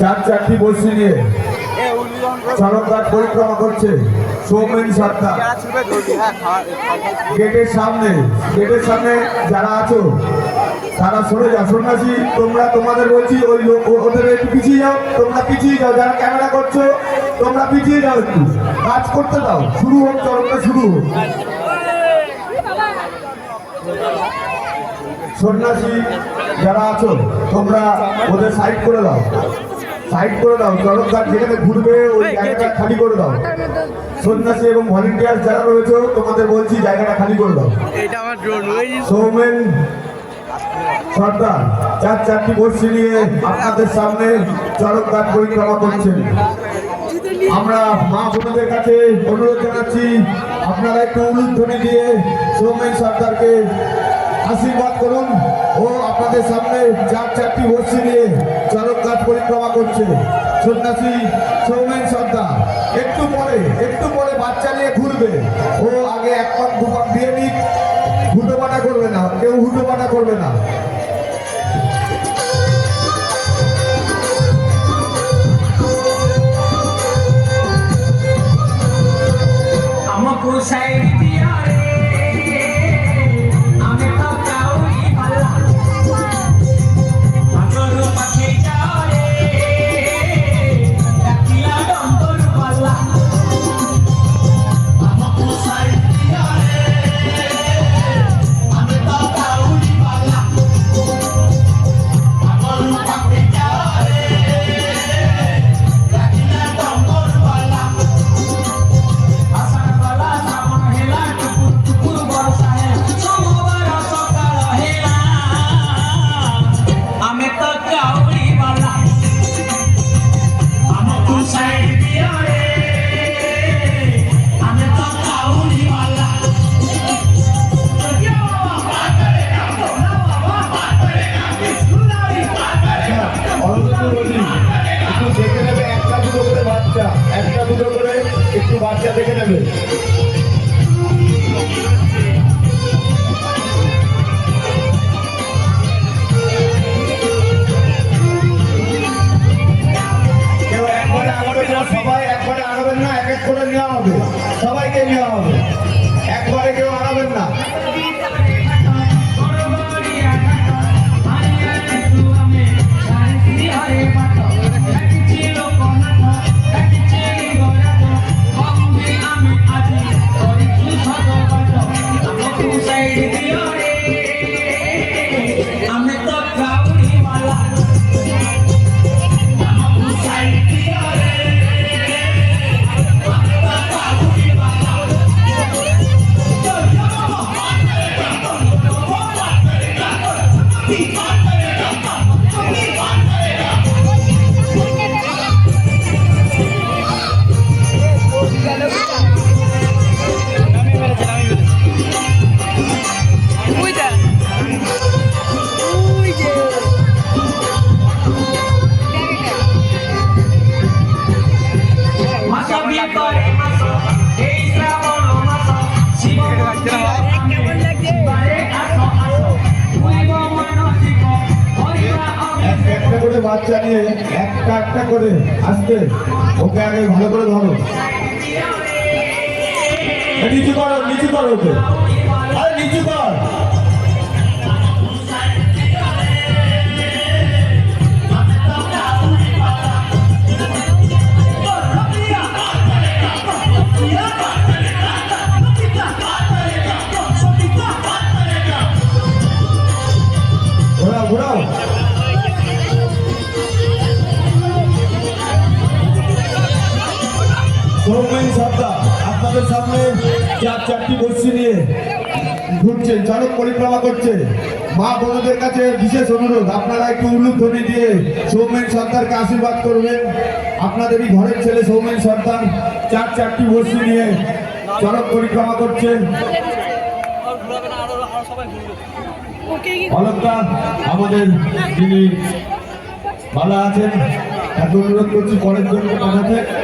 চার চারটি বর্ষি নিয়ে চালকঘাট পরিক্রমা করছে সৌমেন সর্দার। গেটের সামনে যারা আছো তারা সরে যাও। সন্ন্যাসী তোমরা, তোমাদের বলছি ওই ওদের একটু পিছিয়ে যাও, তোমরা পিছিয়ে যাও। যারা ক্যামেরা করছো তোমরা পিছিয়ে যাও, একটু কাজ করতে দাও। শুরু হোক, চরণটা শুরু হোক। সন্ন্যাসী যারা আছো তোমরা ওদের সাইড করে দাও, সাইড করে দাও। চরণঘাট যেখানে ঘুরবে ওই জায়গাটা খালি করে দাও। সন্ন্যাসী এবং ভলেন্টিয়ার যারা রয়েছে তোমাদের বলছি জায়গাটা খালি করে দাও। সৌমেন সর্দার চার চারটি বর্ষি নিয়ে আপনাদের সামনে চরণঘাট পরিক্রমা করছেন। আমরা মা বোনদের কাছে অনুরোধ জানাচ্ছি আপনারা একটু উলুধ্বনি দিয়ে সৌমেন সর্দারকে আশীর্বাদ করুন। ও আপনাদের সামনে চার চারটি বর্ষি নিয়ে চরণঘাট পরিক্রমা করছে। সন্ন্যাসী সৌমেন সর্দার একটু পরে বাচ্চা নিয়ে ঘুরবে। ও আগে এক পাক দু পাক দিয়ে নিক, হুটোপাটা করবে না, কেউ হুটোপাটা করবে না। আমাকে সাইড দিয়া রে, আমি তো কাউরি পাল্লা আগর পাখি যাও রে, ডাকিলা ডম্বর পাল্লা। আমাকে সাইড দিয়া রে, আমি তো কাউরি পাল্লা আগর পাখি যাও রে, ডাকিলা ডম্বর পাল্লা। আমি তো কাউরি বালা, আমাকে সাইড দিয়া রে, আমি তো কাউরি বালা। একটু দেখে নেবে, একটা দুটো করে বাচ্চা, একটা দুটো করে একটু বাচ্চা দেখে নেবে। কেউ একবারে আগাবেন না, সবাই একবারে আগাবেন না, এক এক করে নেওয়া হবে, সবাইকে নেওয়া হবে, একবারে কেউ আগাবেন না। আমি তো কাউরি বালা, একটা করে বাচ্চা নিয়ে একটা করে আসতে, ওকে আগে ভালো করে ধরো, নিচু করো ওকে, আরে নিচু কর। ঘোরাও সৌমেন সর্দার আপনাদের সামনে চার চারটি বর্ষি নিয়ে ঘুরছেন, চরক পরিক্রমা করছে। মা বোনদের কাছে বিশেষ অনুরোধ আপনারা একটু উলুধ্বনি দিয়ে সৌমেন সর্দারকে আশীর্বাদ করবেন। আপনাদেরই ঘরের ছেলে সৌমেন সর্দার চার চারটি বর্ষি নিয়ে চরক পরিক্রমা করছে। অলঙ্কা আমাদের যিনি ভালো আছেন, এত অনুরোধ করছি পরের জন্য পাঠাতে।